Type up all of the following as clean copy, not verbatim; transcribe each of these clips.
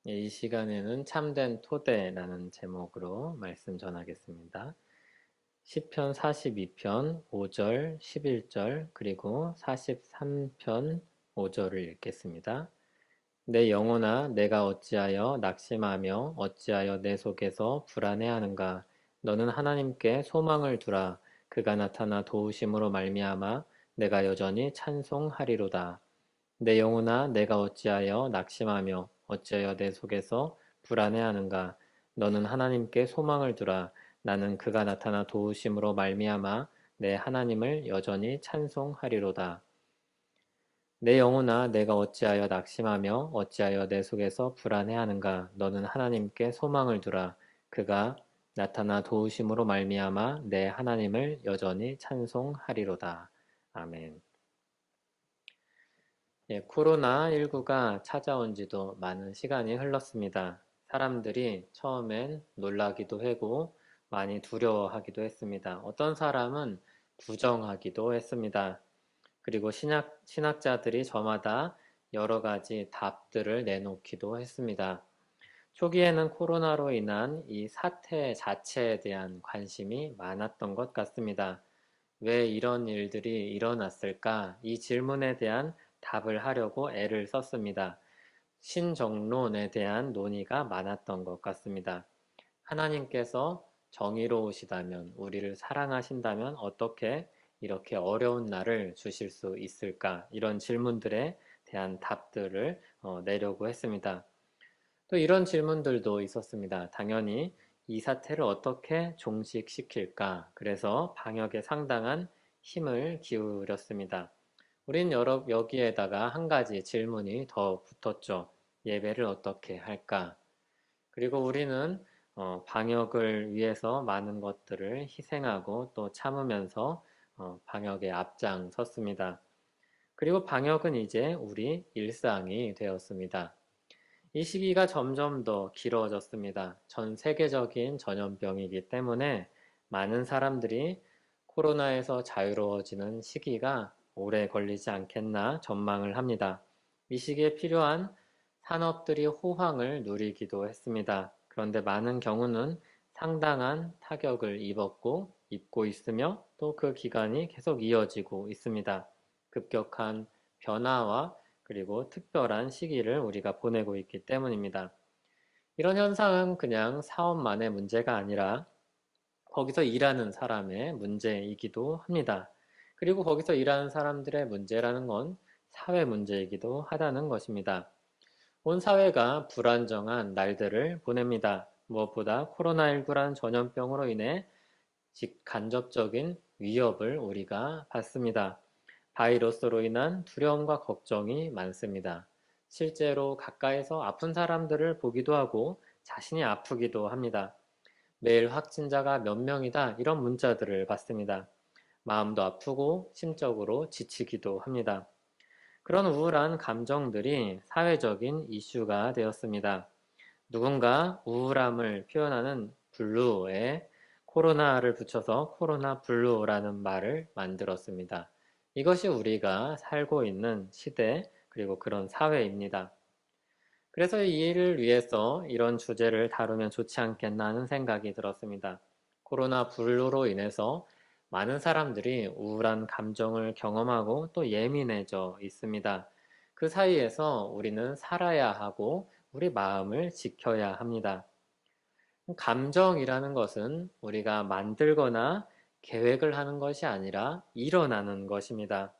이 시간에는 참된 토대라는 제목으로 말씀 전하겠습니다. 시편 42편 5절, 11절, 그리고 43편 5절을 읽겠습니다. 내 영혼아, 내가 어찌하여 낙심하며 어찌하여 내 속에서 불안해하는가? 너는 하나님께 소망을 두라. 그가 나타나 도우심으로 말미암아 내가 여전히 찬송하리로다. 내 영혼아, 내가 어찌하여 낙심하며 어찌하여 내 속에서 불안해하는가? 너는 하나님께 소망을 두라. 나는 그가 나타나 도우심으로 말미암아 내 하나님을 여전히 찬송하리로다. 내 영혼아, 내가 어찌하여 낙심하며 어찌하여 내 속에서 불안해하는가? 너는 하나님께 소망을 두라. 그가 나타나 도우심으로 말미암아 내 하나님을 여전히 찬송하리로다. 아멘. 코로나19가 찾아온 지도 많은 시간이 흘렀습니다. 사람들이 처음엔 놀라기도 하고 많이 두려워하기도 했습니다. 어떤 사람은 부정하기도 했습니다. 그리고 신학자들이 저마다 여러 가지 답들을 내놓기도 했습니다. 초기에는 코로나로 인한 이 사태 자체에 대한 관심이 많았던 것 같습니다. 왜 이런 일들이 일어났을까? 이 질문에 대한 답을 하려고 애를 썼습니다. 신정론에 대한 논의가 많았던 것 같습니다. 하나님께서 정의로우시다면, 우리를 사랑하신다면 어떻게 이렇게 어려운 날을 주실 수 있을까? 이런 질문들에 대한 답들을 내려고 했습니다. 또 이런 질문들도 있었습니다. 당연히 이 사태를 어떻게 종식시킬까? 그래서 방역에 상당한 힘을 기울였습니다. 우린 여기에다가 한 가지 질문이 더 붙었죠. 예배를 어떻게 할까? 그리고 우리는 방역을 위해서 많은 것들을 희생하고 또 참으면서 방역에 앞장섰습니다. 그리고 방역은 이제 우리 일상이 되었습니다. 이 시기가 점점 더 길어졌습니다. 전 세계적인 전염병이기 때문에 많은 사람들이 코로나에서 자유로워지는 시기가 오래 걸리지 않겠나 전망을 합니다. 이 시기에 필요한 산업들이 호황을 누리기도 했습니다. 그런데 많은 경우는 상당한 타격을 입고 있으며 또 그 기간이 계속 이어지고 있습니다. 급격한 변화와 그리고 특별한 시기를 우리가 보내고 있기 때문입니다. 이런 현상은 그냥 사업만의 문제가 아니라 거기서 일하는 사람의 문제이기도 합니다. 그리고 거기서 일하는 사람들의 문제라는 건 사회 문제이기도 하다는 것입니다. 온 사회가 불안정한 날들을 보냅니다. 무엇보다 코로나19란 전염병으로 인해 간접적인 위협을 우리가 받습니다. 바이러스로 인한 두려움과 걱정이 많습니다. 실제로 가까이서 아픈 사람들을 보기도 하고 자신이 아프기도 합니다. 매일 확진자가 몇 명이다 이런 문자들을 받습니다. 마음도 아프고 심적으로 지치기도 합니다. 그런 우울한 감정들이 사회적인 이슈가 되었습니다. 누군가 우울함을 표현하는 블루에 코로나를 붙여서 코로나 블루라는 말을 만들었습니다. 이것이 우리가 살고 있는 시대 그리고 그런 사회입니다. 그래서 이 일을 위해서 이런 주제를 다루면 좋지 않겠나 하는 생각이 들었습니다. 코로나 블루로 인해서 많은 사람들이 우울한 감정을 경험하고 또 예민해져 있습니다. 그 사이에서 우리는 살아야 하고 우리 마음을 지켜야 합니다. 감정이라는 것은 우리가 만들거나 계획을 하는 것이 아니라 일어나는 것입니다.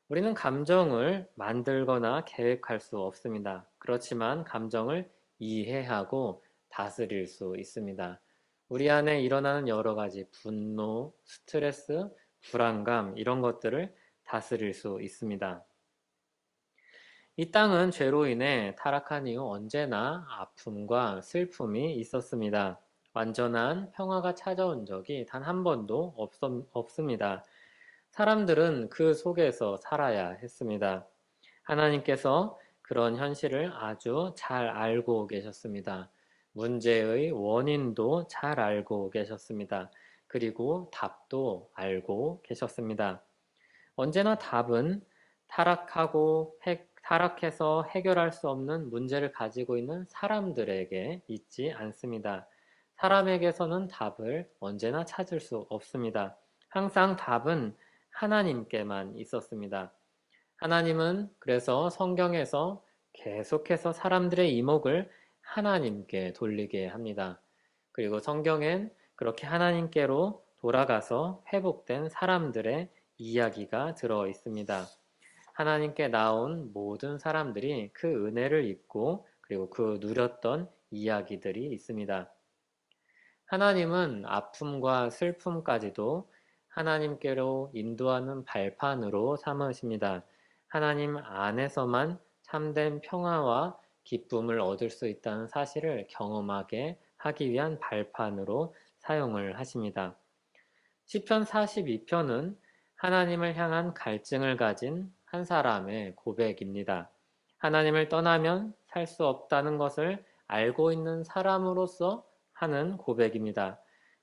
우리는 감정을 만들거나 계획할 수 없습니다. 그렇지만 감정을 이해하고 다스릴 수 있습니다. 우리 안에 일어나는 여러 가지 분노, 스트레스, 불안감, 이런 것들을 다스릴 수 있습니다. 이 땅은 죄로 인해 타락한 이후 언제나 아픔과 슬픔이 있었습니다. 완전한 평화가 찾아온 적이 단 한 번도 없습니다. 사람들은 그 속에서 살아야 했습니다. 하나님께서 그런 현실을 아주 잘 알고 계셨습니다. 문제의 원인도 잘 알고 계셨습니다. 그리고 답도 알고 계셨습니다. 언제나 답은 타락해서 해결할 수 없는 문제를 가지고 있는 사람들에게 있지 않습니다. 사람에게서는 답을 언제나 찾을 수 없습니다. 항상 답은 하나님께만 있었습니다. 하나님은 그래서 성경에서 계속해서 사람들의 이목을 하나님께 돌리게 합니다. 그리고 성경엔 그렇게 하나님께로 돌아가서 회복된 사람들의 이야기가 들어 있습니다. 하나님께 나온 모든 사람들이 그 은혜를 입고 그리고 그 누렸던 이야기들이 있습니다. 하나님은 아픔과 슬픔까지도 하나님께로 인도하는 발판으로 삼으십니다. 하나님 안에서만 참된 평화와 기쁨을 얻을 수 있다는 사실을 경험하게 하기 위한 발판으로 사용을 하십니다. 시편 42편은 하나님을 향한 갈증을 가진 한 사람의 고백입니다. 하나님을 떠나면 살 수 없다는 것을 알고 있는 사람으로서 하는 고백입니다.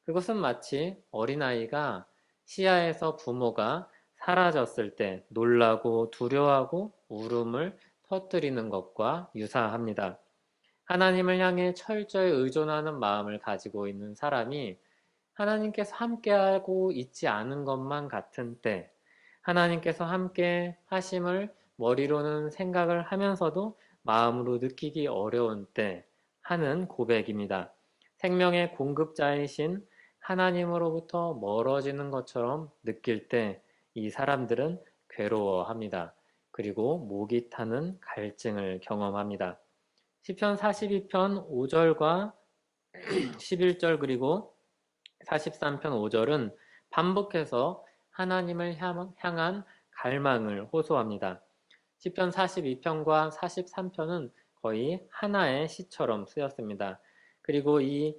그것은 마치 어린아이가 시야에서 부모가 사라졌을 때 놀라고 두려워하고 울음을 터뜨리는 것과 유사합니다. 하나님을 향해 철저히 의존하는 마음을 가지고 있는 사람이 하나님께서 함께하고 있지 않은 것만 같은 때, 하나님께서 함께 하심을 머리로는 생각을 하면서도 마음으로 느끼기 어려운 때 하는 고백입니다. 생명의 공급자이신 하나님으로부터 멀어지는 것처럼 느낄 때 이 사람들은 괴로워합니다. 그리고 목이 타는 갈증을 경험합니다. 시편 42편 5절과 11절 그리고 43편 5절은 반복해서 하나님을 향한 갈망을 호소합니다. 시편 42편과 43편은 거의 하나의 시처럼 쓰였습니다. 그리고 이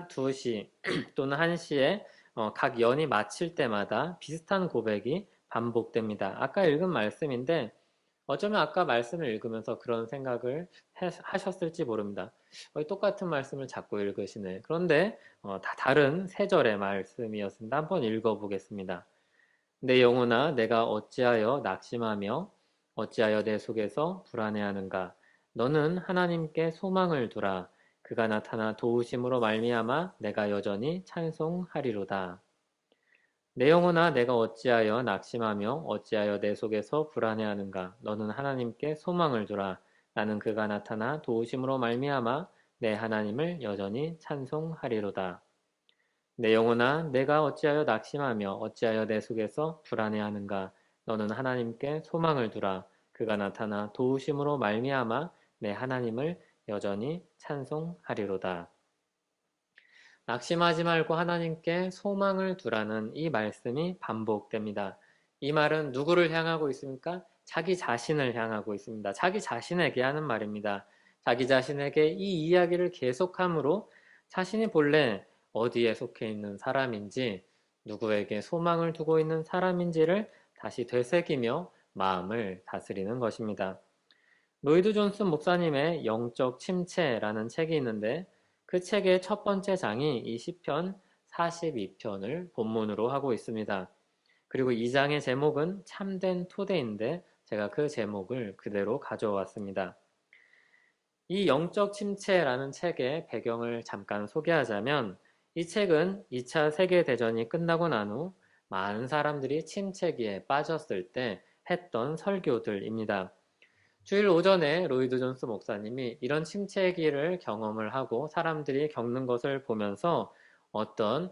두 시 또는 한 시에 각 연이 마칠 때마다 비슷한 고백이 반복됩니다. 아까 읽은 말씀인데 어쩌면 아까 말씀을 읽으면서 그런 생각을 하셨을지 모릅니다. 똑같은 말씀을 자꾸 읽으시네. 그런데 다 다른 세 절의 말씀이었습니다. 한번 읽어보겠습니다. 내 영혼아, 내가 어찌하여 낙심하며 어찌하여 내 속에서 불안해하는가? 너는 하나님께 소망을 두라. 그가 나타나 도우심으로 말미암아 내가 여전히 찬송하리로다. 내 영혼아, 내가 어찌하여 낙심하며 어찌하여 내 속에서 불안해하는가? 너는 하나님께 소망을 두라. 나는 그가 나타나 도우심으로 말미암아 내 하나님을 여전히 찬송하리로다. 내 영혼아, 내가 어찌하여 낙심하며 어찌하여 내 속에서 불안해하는가? 너는 하나님께 소망을 두라. 그가 나타나 도우심으로 말미암아 내 하나님을 여전히 찬송하리로다. 낙심하지 말고 하나님께 소망을 두라는 이 말씀이 반복됩니다. 이 말은 누구를 향하고 있습니까? 자기 자신을 향하고 있습니다. 자기 자신에게 하는 말입니다. 자기 자신에게 이 이야기를 계속함으로 자신이 본래 어디에 속해 있는 사람인지, 누구에게 소망을 두고 있는 사람인지를 다시 되새기며 마음을 다스리는 것입니다. 로이드 존슨 목사님의 영적 침체라는 책이 있는데 그 책의 첫 번째 장이 이 시편 42편을 본문으로 하고 있습니다. 그리고 이 장의 제목은 참된 토대인데 제가 그 제목을 그대로 가져왔습니다. 이 영적 침체라는 책의 배경을 잠깐 소개하자면 이 책은 2차 세계대전이 끝나고 난 후 많은 사람들이 침체기에 빠졌을 때 했던 설교들입니다. 주일 오전에 로이드 존스 목사님이 이런 침체기를 경험을 하고 사람들이 겪는 것을 보면서 어떤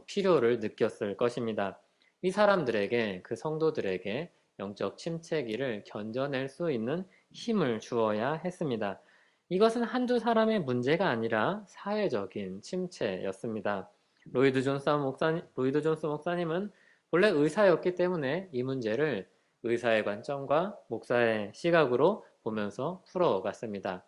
필요를 느꼈을 것입니다. 이 사람들에게, 그 성도들에게 영적 침체기를 견뎌낼 수 있는 힘을 주어야 했습니다. 이것은 한두 사람의 문제가 아니라 사회적인 침체였습니다. 로이드 존스 목사님은 본래 의사였기 때문에 이 문제를 의사의 관점과 목사의 시각으로 보면서 풀어갔습니다.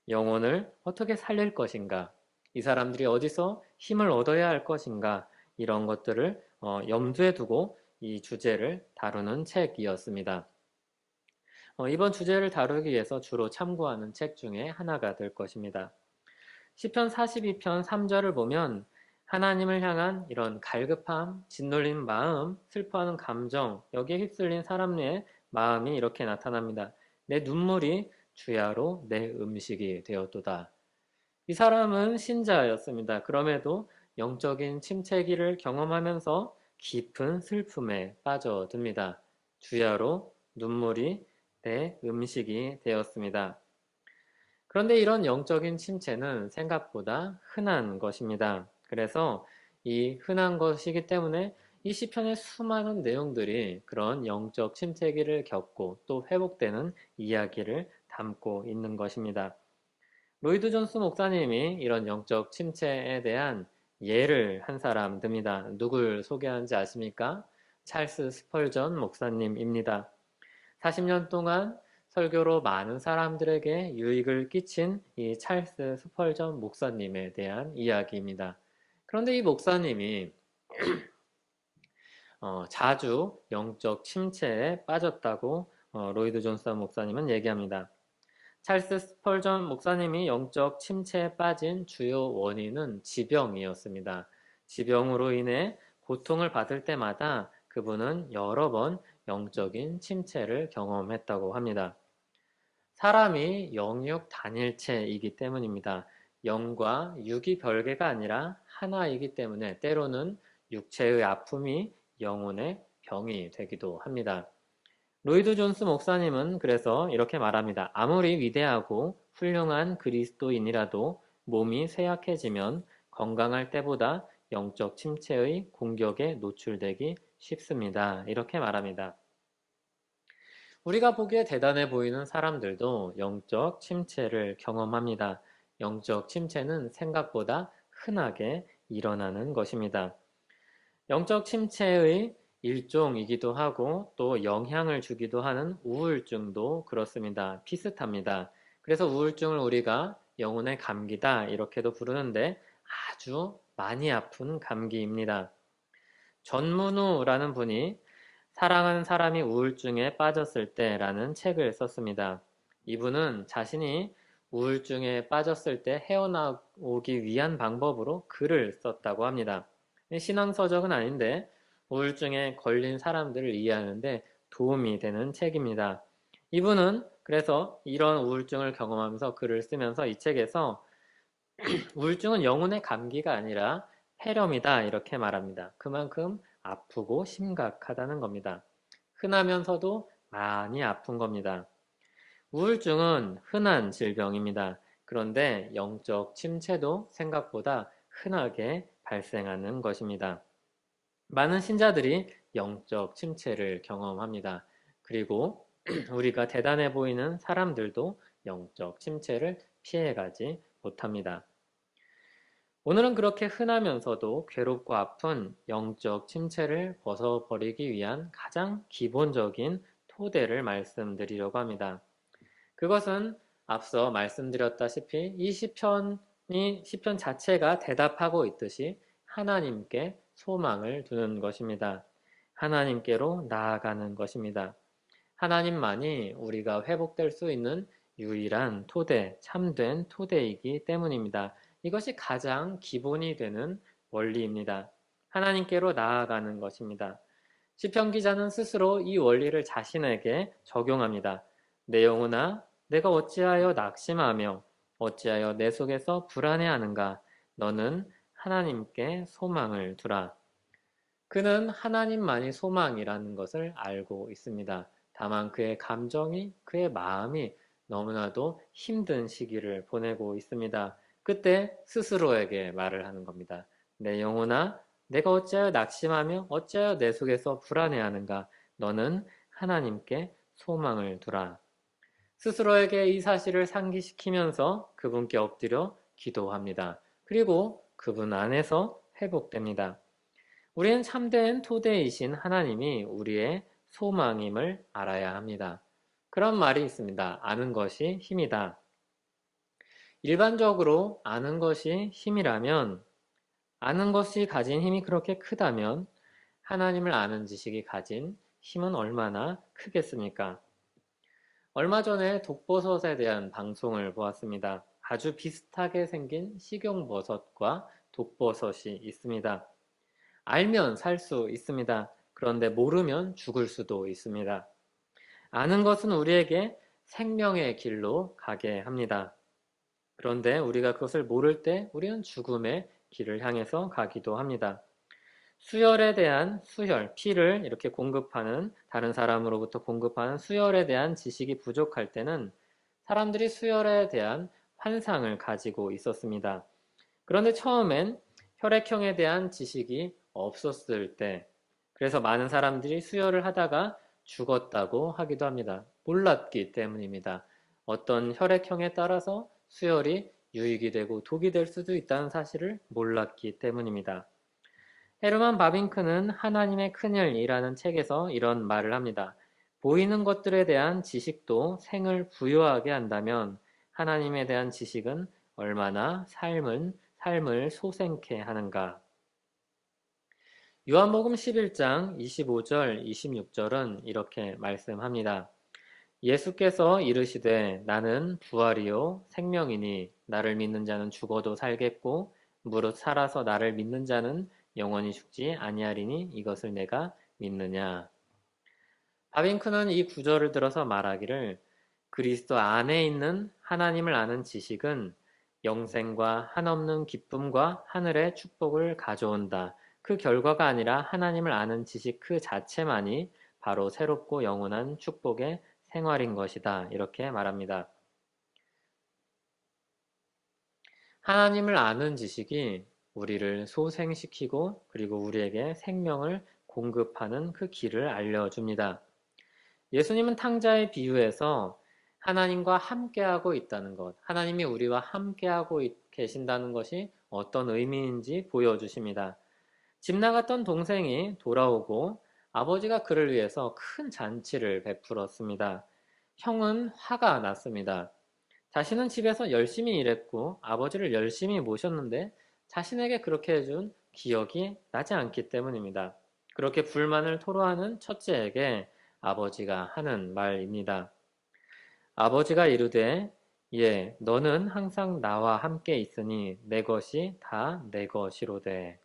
영혼을 어떻게 살릴 것인가? 이 사람들이 어디서 힘을 얻어야 할 것인가? 이런 것들을 염두에 두고 이 주제를 다루는 책이었습니다. 이번 주제를 다루기 위해서 주로 참고하는 책 중에 하나가 될 것입니다. 시편 42편 3절을 보면 하나님을 향한 이런 갈급함, 짓눌린 마음, 슬퍼하는 감정, 여기에 휩쓸린 사람의 마음이 이렇게 나타납니다. 내 눈물이 주야로 내 음식이 되었도다. 이 사람은 신자였습니다. 그럼에도 영적인 침체기를 경험하면서 깊은 슬픔에 빠져듭니다. 주야로 눈물이 내 음식이 되었습니다. 그런데 이런 영적인 침체는 생각보다 흔한 것입니다. 그래서 이 흔한 것이기 때문에 이 시편의 수많은 내용들이 그런 영적 침체기를 겪고 또 회복되는 이야기를 담고 있는 것입니다. 로이드 존스 목사님이 이런 영적 침체에 대한 예를 한 사람 듭니다. 누굴 소개하는지 아십니까? 찰스 스펄전 목사님입니다. 40년 동안 설교로 많은 사람들에게 유익을 끼친 이 찰스 스펄전 목사님에 대한 이야기입니다. 그런데 이 목사님이 자주 영적 침체에 빠졌다고 로이드 존스 목사님은 얘기합니다. 찰스 스펄전 목사님이 영적 침체에 빠진 주요 원인은 지병이었습니다. 지병으로 인해 고통을 받을 때마다 그분은 여러 번 영적인 침체를 경험했다고 합니다. 사람이 영육 단일체이기 때문입니다. 영과 육이 별개가 아니라 하나이기 때문에 때로는 육체의 아픔이 영혼의 병이 되기도 합니다. 로이드 존스 목사님은 그래서 이렇게 말합니다. 아무리 위대하고 훌륭한 그리스도인이라도 몸이 쇠약해지면 건강할 때보다 영적 침체의 공격에 노출되기 쉽습니다. 이렇게 말합니다. 우리가 보기에 대단해 보이는 사람들도 영적 침체를 경험합니다. 영적 침체는 생각보다 흔하게 일어나는 것입니다. 영적 침체의 일종이기도 하고 또 영향을 주기도 하는 우울증도 그렇습니다. 비슷합니다. 그래서 우울증을 우리가 영혼의 감기다 이렇게도 부르는데 아주 많이 아픈 감기입니다. 전문우라는 분이 사랑하는 사람이 우울증에 빠졌을 때라는 책을 썼습니다. 이분은 자신이 우울증에 빠졌을 때 헤어나오기 위한 방법으로 글을 썼다고 합니다. 신앙서적은 아닌데 우울증에 걸린 사람들을 이해하는데 도움이 되는 책입니다. 이분은 그래서 이런 우울증을 경험하면서 글을 쓰면서 이 책에서 우울증은 영혼의 감기가 아니라 폐렴이다 이렇게 말합니다. 그만큼 아프고 심각하다는 겁니다. 흔하면서도 많이 아픈 겁니다. 우울증은 흔한 질병입니다. 그런데 영적 침체도 생각보다 흔하게 발생하는 것입니다. 많은 신자들이 영적 침체를 경험합니다. 그리고 우리가 대단해 보이는 사람들도 영적 침체를 피해가지 못합니다. 오늘은 그렇게 흔하면서도 괴롭고 아픈 영적 침체를 벗어버리기 위한 가장 기본적인 토대를 말씀드리려고 합니다. 그것은 앞서 말씀드렸다시피 이 시편 자체가 대답하고 있듯이 하나님께 소망을 두는 것입니다. 하나님께로 나아가는 것입니다. 하나님만이 우리가 회복될 수 있는 유일한 토대, 참된 토대이기 때문입니다. 이것이 가장 기본이 되는 원리입니다. 하나님께로 나아가는 것입니다. 시편 기자는 스스로 이 원리를 자신에게 적용합니다. 내 영혼아, 내가 어찌하여 낙심하며 어찌하여 내 속에서 불안해하는가? 너는 하나님께 소망을 두라. 그는 하나님만이 소망이라는 것을 알고 있습니다. 다만 그의 감정이, 그의 마음이 너무나도 힘든 시기를 보내고 있습니다. 그때 스스로에게 말을 하는 겁니다. 내 영혼아, 내가 어찌하여 낙심하며 어찌하여 내 속에서 불안해하는가? 너는 하나님께 소망을 두라. 스스로에게 이 사실을 상기시키면서 그분께 엎드려 기도합니다. 그리고 그분 안에서 회복됩니다. 우리는 참된 토대이신 하나님이 우리의 소망임을 알아야 합니다. 그런 말이 있습니다. 아는 것이 힘이다. 일반적으로 아는 것이 힘이라면, 아는 것이 가진 힘이 그렇게 크다면 하나님을 아는 지식이 가진 힘은 얼마나 크겠습니까? 얼마 전에 독버섯에 대한 방송을 보았습니다. 아주 비슷하게 생긴 식용버섯과 독버섯이 있습니다. 알면 살 수 있습니다. 그런데 모르면 죽을 수도 있습니다. 아는 것은 우리에게 생명의 길로 가게 합니다. 그런데 우리가 그것을 모를 때 우리는 죽음의 길을 향해서 가기도 합니다. 수혈에 대한 수혈, 피를 이렇게 공급하는 다른 사람으로부터 공급하는 수혈에 대한 지식이 부족할 때는 사람들이 수혈에 대한 환상을 가지고 있었습니다. 그런데 처음엔 혈액형에 대한 지식이 없었을 때, 그래서 많은 사람들이 수혈을 하다가 죽었다고 하기도 합니다. 몰랐기 때문입니다. 어떤 혈액형에 따라서 수혈이 유익이 되고 독이 될 수도 있다는 사실을 몰랐기 때문입니다. 헤르만 바빙크는 하나님의 큰일이라는 책에서 이런 말을 합니다. 보이는 것들에 대한 지식도 생을 부여하게 한다면 하나님에 대한 지식은 얼마나 삶을 소생케 하는가. 요한복음 11장 25절, 26절은 이렇게 말씀합니다. 예수께서 이르시되 나는 부활이요 생명이니 나를 믿는 자는 죽어도 살겠고 무릇 살아서 나를 믿는 자는 영원히 죽지 아니하리니 이것을 내가 믿느냐. 바빙크는 이 구절을 들어서 말하기를 그리스도 안에 있는 하나님을 아는 지식은 영생과 한없는 기쁨과 하늘의 축복을 가져온다. 그 결과가 아니라 하나님을 아는 지식 그 자체만이 바로 새롭고 영원한 축복의 생활인 것이다. 이렇게 말합니다. 하나님을 아는 지식이 우리를 소생시키고 그리고 우리에게 생명을 공급하는 그 길을 알려줍니다. 예수님은 탕자의 비유에서 하나님과 함께하고 있다는 것, 하나님이 우리와 함께하고 계신다는 것이 어떤 의미인지 보여주십니다. 집 나갔던 동생이 돌아오고 아버지가 그를 위해서 큰 잔치를 베풀었습니다. 형은 화가 났습니다. 자신은 집에서 열심히 일했고 아버지를 열심히 모셨는데 자신에게 그렇게 해준 기억이 나지 않기 때문입니다. 그렇게 불만을 토로하는 첫째에게 아버지가 하는 말입니다. 아버지가 이르되 예, 너는 항상 나와 함께 있으니 내 것이 다 내 것이로되.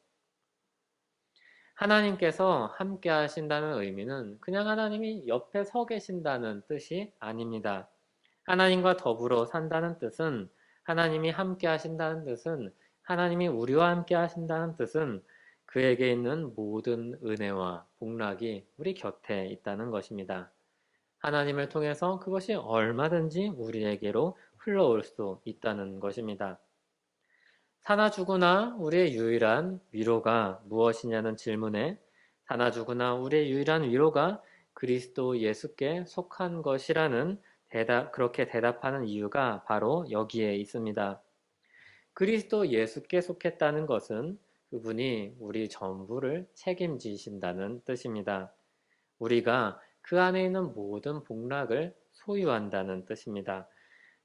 하나님께서 함께 하신다는 의미는 그냥 하나님이 옆에 서 계신다는 뜻이 아닙니다. 하나님과 더불어 산다는 뜻은 하나님이 함께 하신다는 뜻은 하나님이 우리와 함께 하신다는 뜻은 그에게 있는 모든 은혜와 복락이 우리 곁에 있다는 것입니다. 하나님을 통해서 그것이 얼마든지 우리에게로 흘러올 수 있다는 것입니다. 사나 죽으나 우리의 유일한 위로가 무엇이냐는 질문에 사나 죽으나 우리의 유일한 위로가 그리스도 예수께 속한 것이라는 그렇게 대답하는 이유가 바로 여기에 있습니다. 그리스도 예수께 속했다는 것은 그분이 우리 전부를 책임지신다는 뜻입니다. 우리가 그 안에 있는 모든 복락을 소유한다는 뜻입니다.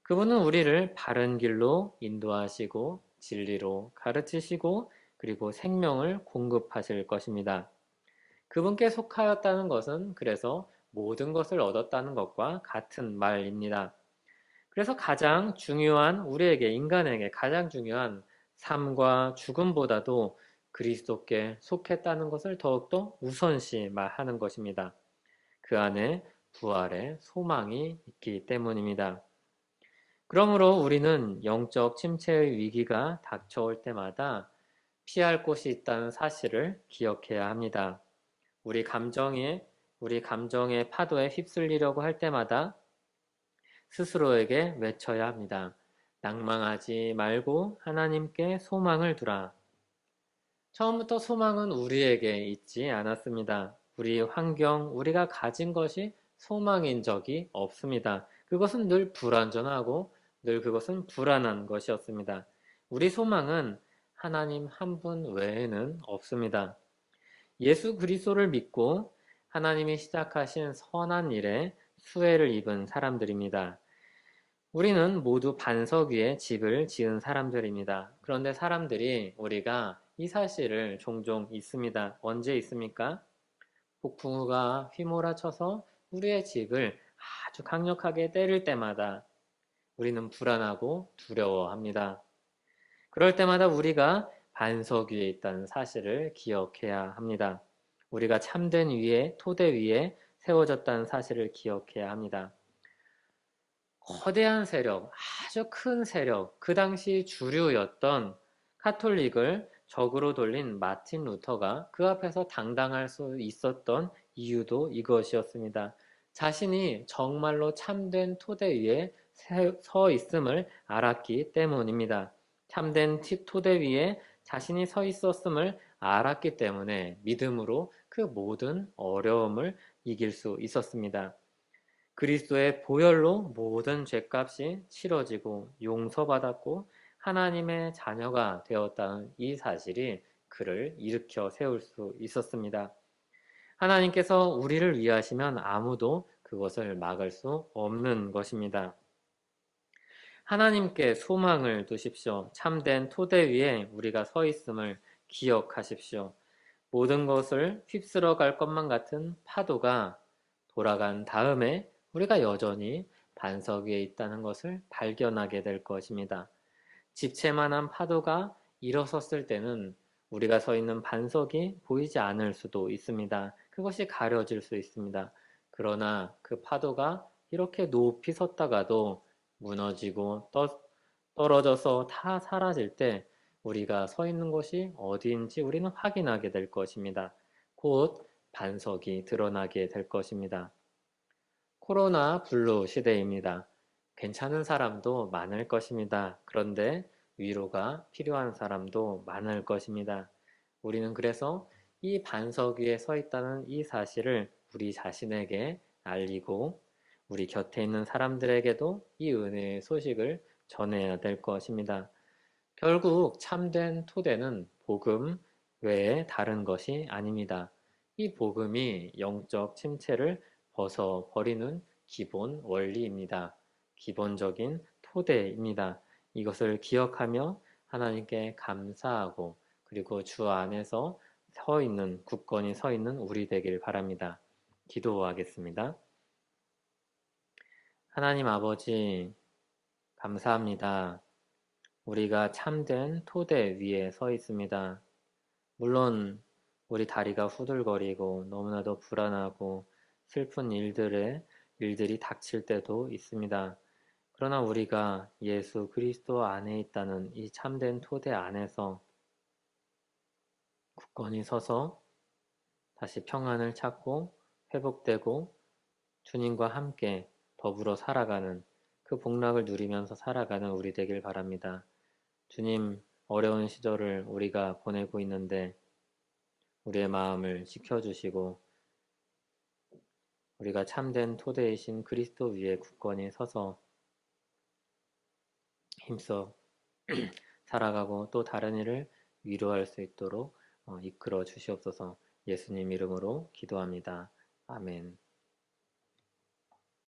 그분은 우리를 바른 길로 인도하시고 진리로 가르치시고 그리고 생명을 공급하실 것입니다. 그분께 속하였다는 것은 그래서 모든 것을 얻었다는 것과 같은 말입니다. 그래서 가장 중요한 우리에게 인간에게 가장 중요한 삶과 죽음보다도 그리스도께 속했다는 것을 더욱더 우선시 말하는 것입니다. 그 안에 부활의 소망이 있기 때문입니다. 그러므로 우리는 영적 침체의 위기가 닥쳐올 때마다 피할 곳이 있다는 사실을 기억해야 합니다. 우리 감정의 파도에 휩쓸리려고 할 때마다 스스로에게 외쳐야 합니다. 낭망하지 말고 하나님께 소망을 두라. 처음부터 소망은 우리에게 있지 않았습니다. 우리 환경, 우리가 가진 것이 소망인 적이 없습니다. 그것은 늘 불완전하고 늘 그것은 불안한 것이었습니다. 우리 소망은 하나님 한 분 외에는 없습니다. 예수 그리스도를 믿고 하나님이 시작하신 선한 일에 수혜를 입은 사람들입니다. 우리는 모두 반석 위에 집을 지은 사람들입니다. 그런데 사람들이 우리가 이 사실을 종종 있습니다. 언제 있습니까? 폭풍우가 휘몰아쳐서 우리의 집을 아주 강력하게 때릴 때마다 우리는 불안하고 두려워합니다. 그럴 때마다 우리가 반석 위에 있다는 사실을 기억해야 합니다. 우리가 참된 위에, 토대 위에 세워졌다는 사실을 기억해야 합니다. 거대한 세력, 아주 큰 세력, 그 당시 주류였던 카톨릭을 적으로 돌린 마틴 루터가 그 앞에서 당당할 수 있었던 이유도 이것이었습니다. 자신이 정말로 참된 토대 위에 서 있음을 알았기 때문입니다. 참된 토대 위에 자신이 서 있었음을 알았기 때문에 믿음으로 그 모든 어려움을 이길 수 있었습니다. 그리스도의 보혈로 모든 죄값이 치러지고 용서받았고 하나님의 자녀가 되었다는 이 사실이 그를 일으켜 세울 수 있었습니다. 하나님께서 우리를 위하시면 아무도 그것을 막을 수 없는 것입니다. 하나님께 소망을 두십시오. 참된 토대 위에 우리가 서 있음을 기억하십시오. 모든 것을 휩쓸어 갈 것만 같은 파도가 돌아간 다음에 우리가 여전히 반석 위에 있다는 것을 발견하게 될 것입니다. 집채만한 파도가 일어섰을 때는 우리가 서 있는 반석이 보이지 않을 수도 있습니다. 그것이 가려질 수 있습니다. 그러나 그 파도가 이렇게 높이 섰다가도 무너지고 떨어져서 다 사라질 때 우리가 서 있는 곳이 어디인지 우리는 확인하게 될 것입니다. 곧 반석이 드러나게 될 것입니다. 코로나 블루 시대입니다. 괜찮은 사람도 많을 것입니다. 그런데 위로가 필요한 사람도 많을 것입니다. 우리는 그래서 이 반석 위에 서 있다는 이 사실을 우리 자신에게 알리고 우리 곁에 있는 사람들에게도 이 은혜의 소식을 전해야 될 것입니다. 결국 참된 토대는 복음 외에 다른 것이 아닙니다. 이 복음이 영적 침체를 벗어버리는 기본 원리입니다. 기본적인 토대입니다. 이것을 기억하며 하나님께 감사하고 그리고 주 안에서 굳건히 서 있는 우리 되길 바랍니다. 기도하겠습니다. 하나님 아버지, 감사합니다. 우리가 참된 토대 위에 서 있습니다. 물론 우리 다리가 후들거리고 너무나도 불안하고 슬픈 일들이 닥칠 때도 있습니다. 그러나 우리가 예수 그리스도 안에 있다는 이 참된 토대 안에서 굳건히 서서 다시 평안을 찾고 회복되고 주님과 함께 더불어 살아가는 그 복락을 누리면서 살아가는 우리 되길 바랍니다. 주님, 어려운 시절을 우리가 보내고 있는데 우리의 마음을 지켜주시고 우리가 참된 토대이신 그리스도 위에 굳건히 서서 힘써 살아가고 또 다른 이를 위로할 수 있도록 이끌어 주시옵소서. 예수님 이름으로 기도합니다. 아멘.